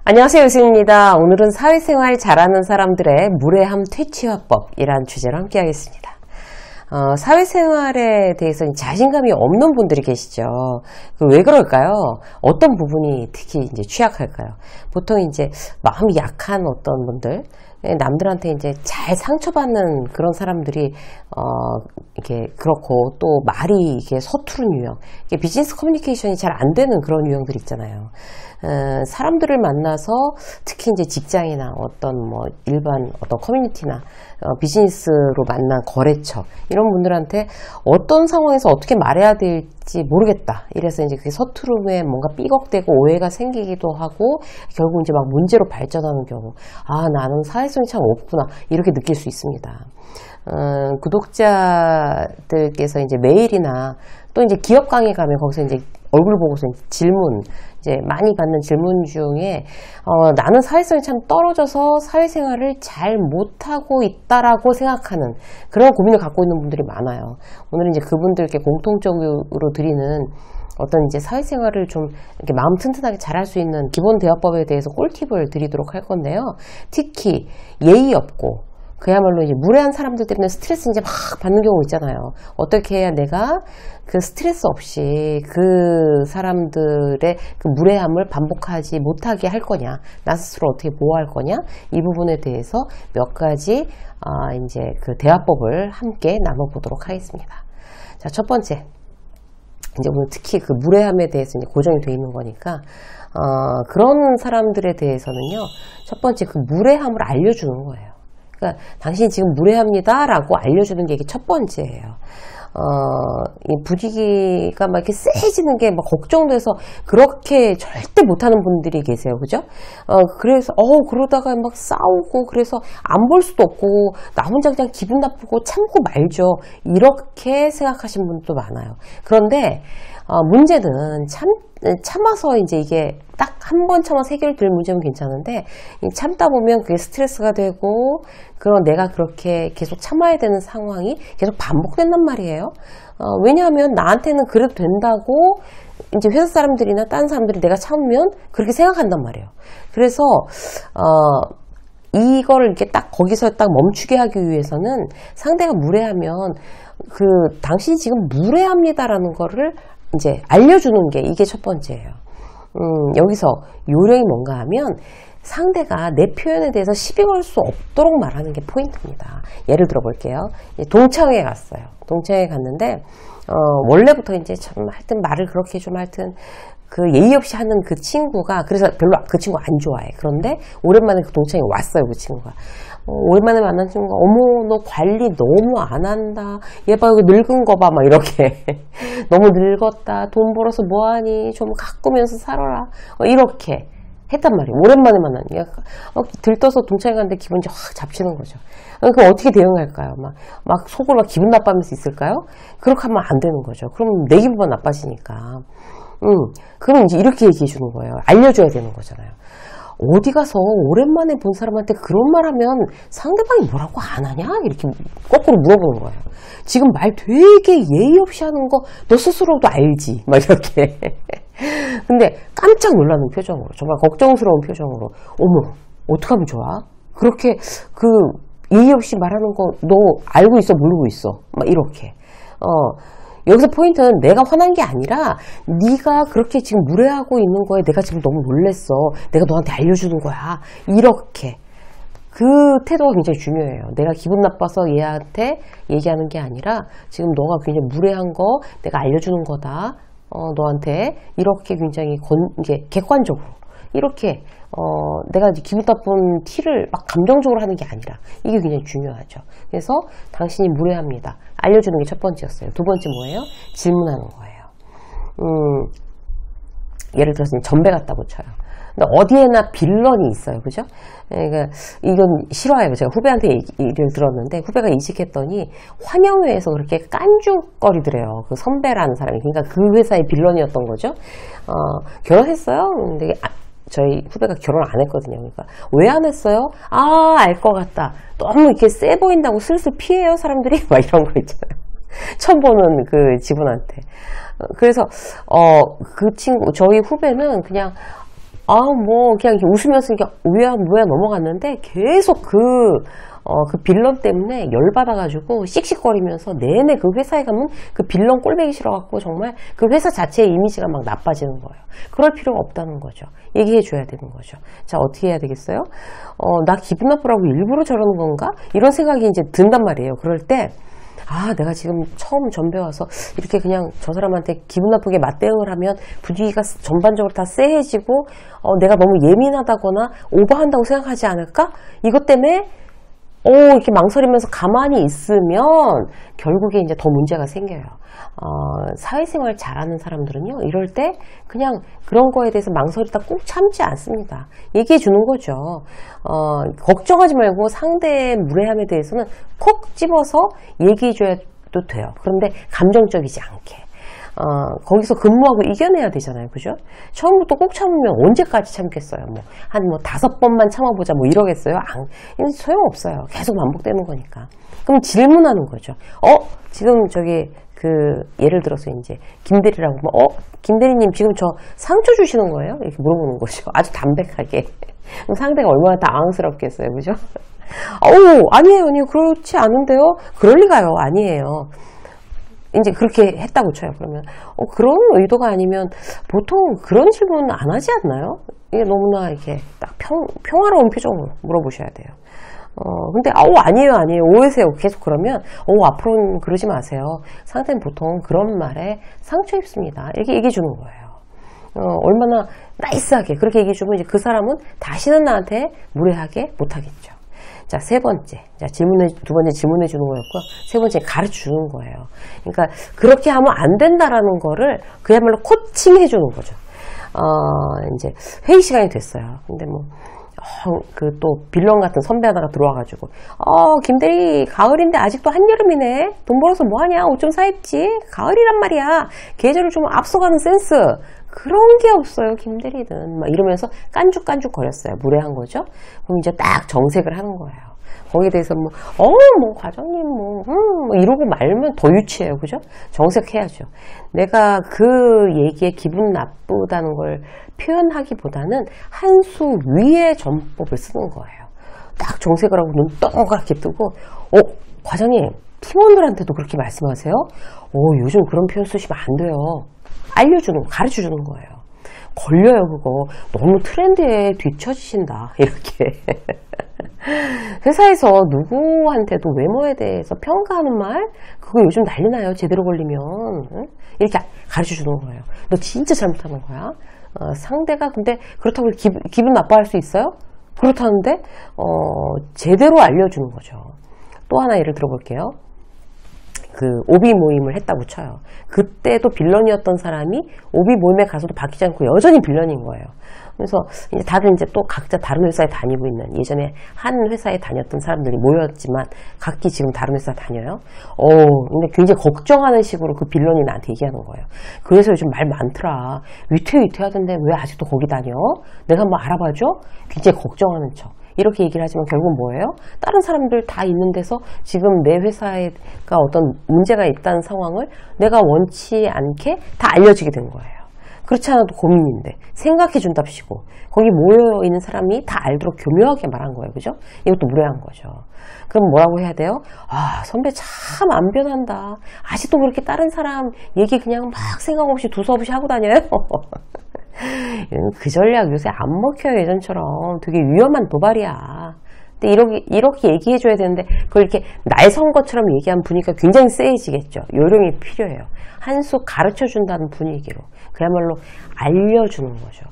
안녕하세요, 유승입니다. 오늘은 사회생활 잘하는 사람들의 무례함 퇴치화법이란 주제로 함께 하겠습니다. 사회생활에 대해서 자신감이 없는 분들이 계시죠. 왜 그럴까요? 어떤 부분이 특히 이제 취약할까요? 보통 이제 마음이 약한 어떤 분들, 남들한테 이제 잘 상처받는 그런 사람들이 이렇게 그렇고, 또 말이 이게 서투른 유형, 이게 비즈니스 커뮤니케이션이 잘 안 되는 그런 유형들 있잖아요. 사람들을 만나서 특히 이제 직장이나 어떤 뭐 일반 어떤 커뮤니티나 비즈니스로 만난 거래처 이런 분들한테 어떤 상황에서 어떻게 말해야 될지 모르겠다. 이래서 이제 그게 서투름에 뭔가 삐걱대고 오해가 생기기도 하고 결국 이제 막 문제로 발전하는 경우, 아, 나는 사회성이 참 없구나, 이렇게 느낄 수 있습니다. 구독자들께서 이제 메일이나 또 이제 기업 강의 가면 거기서 이제 얼굴 보고서 질문, 이제 많이 받는 질문 중에 나는 사회성이 참 떨어져서 사회생활을 잘 못하고 있다라고 생각하는 그런 고민을 갖고 있는 분들이 많아요. 오늘은 이제 그분들께 공통적으로 드리는 어떤 이제 사회생활을 좀 이렇게 마음 튼튼하게 잘할 수 있는 기본 대화법에 대해서 꿀팁을 드리도록 할 건데요. 특히 예의 없고 그야말로 이제 무례한 사람들 때문에 스트레스 이제 막 받는 경우 있잖아요. 어떻게 해야 내가 그 스트레스 없이 그 사람들의 그 무례함을 반복하지 못하게 할 거냐, 나 스스로 어떻게 보호할 거냐, 이 부분에 대해서 몇 가지 이제 그 대화법을 함께 나눠보도록 하겠습니다. 자, 첫 번째, 이제 오늘 특히 그 무례함에 대해서 이제 고정이 되어 있는 거니까 그런 사람들에 대해서는요, 첫 번째 그 무례함을 알려주는 거예요. 그러니까 당신이 지금 무례합니다 라고 알려주는 게 이게 첫 번째예요. 이 분위기가 막 이렇게 세해지는 게 막 걱정돼서 그렇게 절대 못하는 분들이 계세요. 그죠? 그래서 그러다가 막 싸우고, 그래서 안 볼 수도 없고 나 혼자 그냥 기분 나쁘고 참고 말죠, 이렇게 생각하시는 분도 많아요. 그런데 문제는 참아서 이제 이게 딱 한 번 참아서 해결될 문제면 괜찮은데, 참다 보면 그게 스트레스가 되고, 그런 내가 그렇게 계속 참아야 되는 상황이 계속 반복된단 말이에요. 왜냐하면 나한테는 그래도 된다고 이제 회사 사람들이나 다른 사람들이 내가 참으면 그렇게 생각한단 말이에요. 그래서 이거를 이렇게 딱 거기서 딱 멈추게 하기 위해서는 상대가 무례하면 당신이 지금 무례합니다라는 거를 이제 알려주는 게 이게 첫 번째예요. 여기서 요령이 뭔가 하면 상대가 내 표현에 대해서 시비 걸 수 없도록 말하는 게 포인트입니다. 예를 들어 볼게요. 동창회에 갔어요. 동창회에 갔는데 원래부터 이제 참 하여튼 말을 그렇게 좀 하여튼 그 예의 없이 하는 그 친구가, 그래서 별로 그 친구 안 좋아해. 그런데 오랜만에 그 동창회에 왔어요, 그 친구가. 오랜만에 만난 친구가, 어머, 너 관리 너무 안 한다, 얘 봐, 여기 늙은 거 봐, 막 이렇게. 너무 늙었다, 돈 벌어서 뭐하니, 좀 가꾸면서 살아라, 이렇게 했단 말이에요. 오랜만에 만나니까 들떠서 동창회 갔는데 기분이 확 잡치는 거죠. 그럼 어떻게 대응할까요? 막 속으로 막 기분 나빠하면서 있을까요? 그렇게 하면 안 되는 거죠. 그럼 내 기분만 나빠지니까. 그럼 이제 이렇게 얘기해 주는 거예요. 알려줘야 되는 거잖아요. 어디 가서 오랜만에 본 사람한테 그런 말 하면 상대방이 뭐라고 안 하냐? 이렇게 거꾸로 물어보는 거예요. 지금 말 되게 예의 없이 하는 거 너 스스로도 알지? 막 이렇게. 근데 깜짝 놀라는 표정으로, 정말 걱정스러운 표정으로, 어머, 어떡하면 좋아? 그렇게 예의 없이 말하는 거 너 알고 있어, 모르고 있어? 막 이렇게. 여기서 포인트는 내가 화난 게 아니라 네가 그렇게 지금 무례하고 있는 거에 내가 지금 너무 놀랬어, 내가 너한테 알려주는 거야, 이렇게. 그 태도가 굉장히 중요해요. 내가 기분 나빠서 얘한테 얘기하는 게 아니라 지금 너가 굉장히 무례한 거 내가 알려주는 거다, 너한테, 이렇게 굉장히 이게 객관적으로 이렇게 내가 기분 나쁜 티를 막 감정적으로 하는 게 아니라 이게 굉장히 중요하죠. 그래서 당신이 무례합니다, 알려주는 게 첫 번째였어요. 두 번째 뭐예요? 질문하는 거예요. 예를 들어서 전배 같다고 쳐요. 근데 어디에나 빌런이 있어요. 그죠? 그러니까 이건 실화예요. 제가 후배한테 얘기를 들었는데, 후배가 이직했더니 환영회에서 그렇게 깐죽거리더래요. 그 선배라는 사람이. 그러니까 그 회사의 빌런이었던 거죠. 결혼했어요? 근데 저희 후배가 결혼 안 했거든요. 그러니까 왜 안 했어요? 알 것 같다. 너무 이렇게 세 보인다고 슬슬 피해요, 사람들이. 막 이런 거 있잖아요. 처음 보는 그 직원한테. 그래서 그 친구, 저희 후배는 그냥 뭐, 그냥 이렇게 웃으면서 이렇게 우야무야 넘어갔는데, 계속 그 빌런 때문에 열받아가지고, 씩씩거리면서 내내 그 회사에 가면 그 빌런 꼴보기 싫어갖고, 정말 그 회사 자체의 이미지가 막 나빠지는 거예요. 그럴 필요가 없다는 거죠. 얘기해줘야 되는 거죠. 자, 어떻게 해야 되겠어요? 나 기분 나쁘라고 일부러 저러는 건가? 이런 생각이 이제 든단 말이에요. 그럴 때, 내가 지금 처음 전배 와서 이렇게 그냥 저 사람한테 기분 나쁘게 맞대응을 하면 분위기가 전반적으로 다 쎄해지고, 내가 너무 예민하다거나 오버한다고 생각하지 않을까? 이것 때문에 이렇게 망설이면서 가만히 있으면 결국에 이제 더 문제가 생겨요. 사회생활 잘하는 사람들은요, 이럴 때 그냥 그런 거에 대해서 망설이다 꾹 참지 않습니다. 얘기해 주는 거죠. 걱정하지 말고 상대의 무례함에 대해서는 콕 집어서 얘기해 줘도 돼요. 그런데 감정적이지 않게. 거기서 근무하고 이겨내야 되잖아요. 그죠? 처음부터 꼭 참으면 언제까지 참겠어요? 한 5번만 참아보자, 이러겠어요? 이건 소용없어요. 계속 반복되는 거니까. 그럼 질문하는 거죠. 지금 예를 들어서 이제, 김대리라고, 김대리님 지금 저 상처 주시는 거예요? 이렇게 물어보는 거죠. 아주 담백하게. 그럼 상대가 얼마나 당황스럽겠어요. 그죠? 아니에요. 그렇지 않은데요? 그럴 리가요. 아니에요. 이제 그렇게 했다고 쳐요. 그러면 그런 의도가 아니면 보통 그런 질문 안 하지 않나요? 이게 너무나 이렇게 딱 평화로운 표정으로 물어보셔야 돼요. 근데 아니에요. 오해세요. 계속 그러면 앞으로는 그러지 마세요. 상대는 보통 그런 말에 상처 입습니다. 이렇게 얘기해 주는 거예요. 얼마나 나이스하게 그렇게 얘기해 주면 이제 그 사람은 다시는 나한테 무례하게 못 하겠죠. 자, 두 번째 질문해 주는 거였고요. 세 번째 가르쳐 주는 거예요. 그러니까 그렇게 하면 안 된다라는 거를 그야말로 코칭해 주는 거죠. 이제 회의 시간이 됐어요. 근데 또 빌런 같은 선배 하나가 들어와가지고, 김대리 가을인데 아직도 한여름이네. 돈 벌어서 뭐하냐? 옷 좀 사입지. 가을이란 말이야. 계절을 좀 앞서가는 센스. 그런 게 없어요, 김대리는. 이러면서 깐죽깐죽 거렸어요. 무례한 거죠. 그럼 이제 딱 정색을 하는 거예요. 거기에 대해서 과장님, 이러고 말면 더 유치해요. 그죠? 정색해야죠. 내가 그 얘기에 기분 나쁘다는 걸 표현하기보다는 한 수 위의 전법을 쓰는 거예요. 딱 정색을 하고 눈 동그랗게 뜨고, 과장님, 팀원들한테도 그렇게 말씀하세요? 요즘 그런 표현 쓰시면 안 돼요. 가르쳐 주는 거예요. 걸려요, 그거. 너무 트렌드에 뒤처지신다. 이렇게. 회사에서 누구한테도 외모에 대해서 평가하는 말, 그거 요즘 난리 나요. 제대로 걸리면. 응? 이렇게 가르쳐 주는 거예요. 너 진짜 잘못하는 거야. 상대가 근데 그렇다고 기분 나빠할 수 있어요? 그렇다는데, 제대로 알려주는 거죠. 또 하나 예를 들어볼게요. 오비 모임을 했다고 쳐요. 그때도 빌런이었던 사람이 오비 모임에 가서도 바뀌지 않고 여전히 빌런인 거예요. 그래서 이제 다들 이제 또 각자 다른 회사에 다니고 있는, 예전에 한 회사에 다녔던 사람들이 모였지만 각기 지금 다른 회사 다녀요. 근데 굉장히 걱정하는 식으로 그 빌런이 나한테 얘기하는 거예요. 그래서 요즘 말 많더라. 위태위태하던데 왜 아직도 거기 다녀? 내가 한번 알아봐줘? 굉장히 걱정하는 척. 이렇게 얘기를 하지만 결국은 뭐예요? 다른 사람들 다 있는 데서 지금 내 회사가 어떤 문제가 있다는 상황을 내가 원치 않게 다 알려지게 된 거예요. 그렇지 않아도 고민인데 생각해 준답시고 거기 모여있는 사람이 다 알도록 교묘하게 말한 거예요. 그죠? 이것도 무례한 거죠. 그럼 뭐라고 해야 돼요? 선배 참 안 변한다. 아직도 그렇게 다른 사람 얘기 그냥 막 생각 없이 두서없이 하고 다녀요? 그 전략 요새 안 먹혀요. 예전처럼. 되게 위험한 도발이야. 근데 이렇게 얘기해줘야 되는데 그걸 이렇게 날 선거처럼 얘기하면 분위기가 굉장히 세해지겠죠. 요령이 필요해요. 한 수 가르쳐준다는 분위기로 그야말로 알려주는 거죠.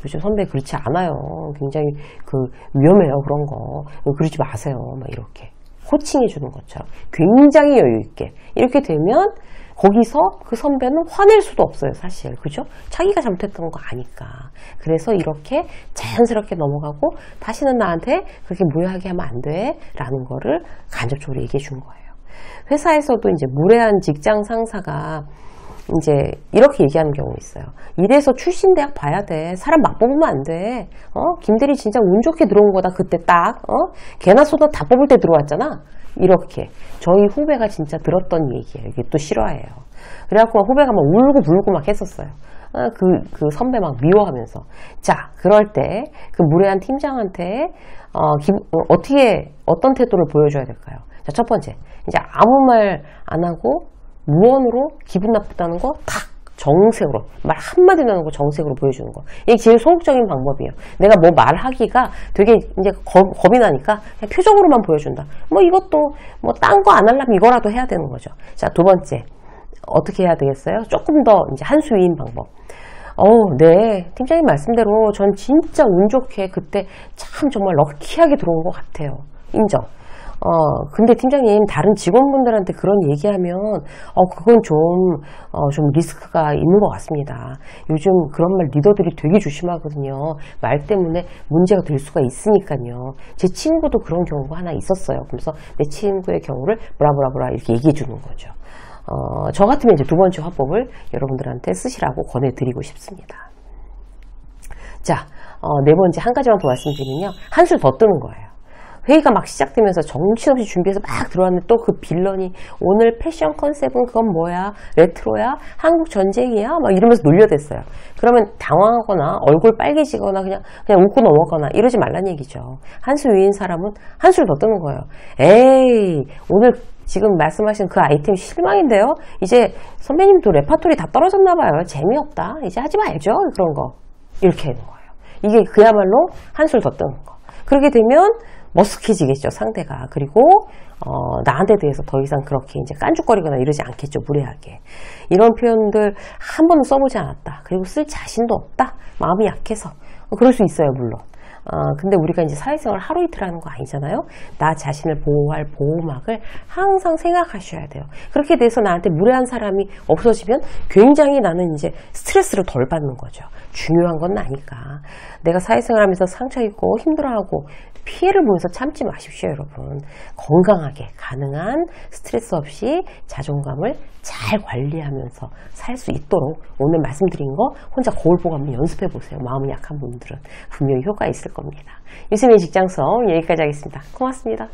요즘 선배 그렇지 않아요. 굉장히 위험해요. 그런 거 그러지 마세요. 이렇게 코칭해주는 것처럼 굉장히 여유있게 이렇게 되면 거기서 그 선배는 화낼 수도 없어요, 사실. 그죠? 자기가 잘못했던 거 아니까. 그래서 이렇게 자연스럽게 넘어가고 다시는 나한테 그렇게 무례하게 하면 안 돼. 라는 거를 간접적으로 얘기해 준 거예요. 회사에서도 이제 무례한 직장 상사가 이제 이렇게 얘기하는 경우 있어요. 이래서 출신 대학 봐야 돼. 사람 막 뽑으면 안 돼. 김대리 진짜 운 좋게 들어온 거다. 그때 딱. 개나 소나 다 뽑을 때 들어왔잖아. 이렇게 저희 후배가 진짜 들었던 얘기예요. 이게 또 싫어해요. 그래갖고 후배가 막 울고 불고 막 했었어요. 그 선배 막 미워하면서. 자, 그럴 때 그 무례한 팀장한테 어떤 태도를 보여줘야 될까요? 자, 첫 번째, 이제 아무 말 안 하고 무언으로 기분 나쁘다는 거 탁 정색으로 말 한마디도 안 하고 정색으로 보여주는 거. 이게 제일 소극적인 방법이에요. 내가 뭐 말하기가 되게 이제 겁이 나니까 그냥 표정으로만 보여준다. 뭐 이것도 뭐 딴 거 안 하려면 이거라도 해야 되는 거죠. 자, 두 번째, 어떻게 해야 되겠어요? 조금 더 이제 한 수 위인 방법. 네. 팀장님 말씀대로 전 진짜 운 좋게 그때 참 정말 럭키하게 들어온 것 같아요. 인정. 근데 팀장님 다른 직원분들한테 그런 얘기하면 그건 좀 리스크가 있는 것 같습니다. 요즘 그런 말 리더들이 되게 조심하거든요. 말 때문에 문제가 될 수가 있으니까요. 제 친구도 그런 경우가 하나 있었어요. 그래서 내 친구의 경우를 브라브라브라 이렇게 얘기해 주는 거죠. 저 같으면 이제 두 번째 화법을 여러분들한테 쓰시라고 권해드리고 싶습니다. 자, 네 번째 한 가지만 더 말씀드리면요. 한술 더 뜨는 거예요. 회의가 막 시작되면서 정신없이 준비해서 막 들어왔는데 또 그 빌런이 오늘 패션 컨셉은 그건 뭐야? 레트로야? 한국 전쟁이야? 막 이러면서 놀려댔어요. 그러면 당황하거나 얼굴 빨개지거나 그냥 웃고 넘어가거나 이러지 말란 얘기죠. 한술 위인 사람은 한술 더 뜨는 거예요. 에이, 오늘 지금 말씀하신 그 아이템 실망인데요? 이제 선배님도 레파토리 다 떨어졌나 봐요. 재미없다. 이제 하지 말죠. 그런 거. 이렇게 하는 거예요. 이게 그야말로 한술 더 뜨는 거. 그렇게 되면 머쓱해지겠죠, 상대가. 그리고 나한테 대해서 더 이상 그렇게 이제 깐죽거리거나 이러지 않겠죠, 무례하게. 이런 표현들 한 번도 써보지 않았다. 그리고 쓸 자신도 없다. 마음이 약해서. 그럴 수 있어요, 물론. 근데 우리가 이제 사회생활 하루 이틀 하는 거 아니잖아요. 나 자신을 보호할 보호막을 항상 생각하셔야 돼요. 그렇게 돼서 나한테 무례한 사람이 없어지면 굉장히 나는 이제 스트레스를 덜 받는 거죠. 중요한 건 나니까. 내가 사회생활 하면서 상처 입고 힘들어하고 피해를 보면서 참지 마십시오, 여러분. 건강하게 가능한 스트레스 없이 자존감을 잘 관리하면서 살 수 있도록 오늘 말씀드린 거 혼자 거울 보고 한번 연습해 보세요. 마음이 약한 분들은 분명히 효과 있을 겁니다. 유세민 직장성 여기까지 하겠습니다. 고맙습니다.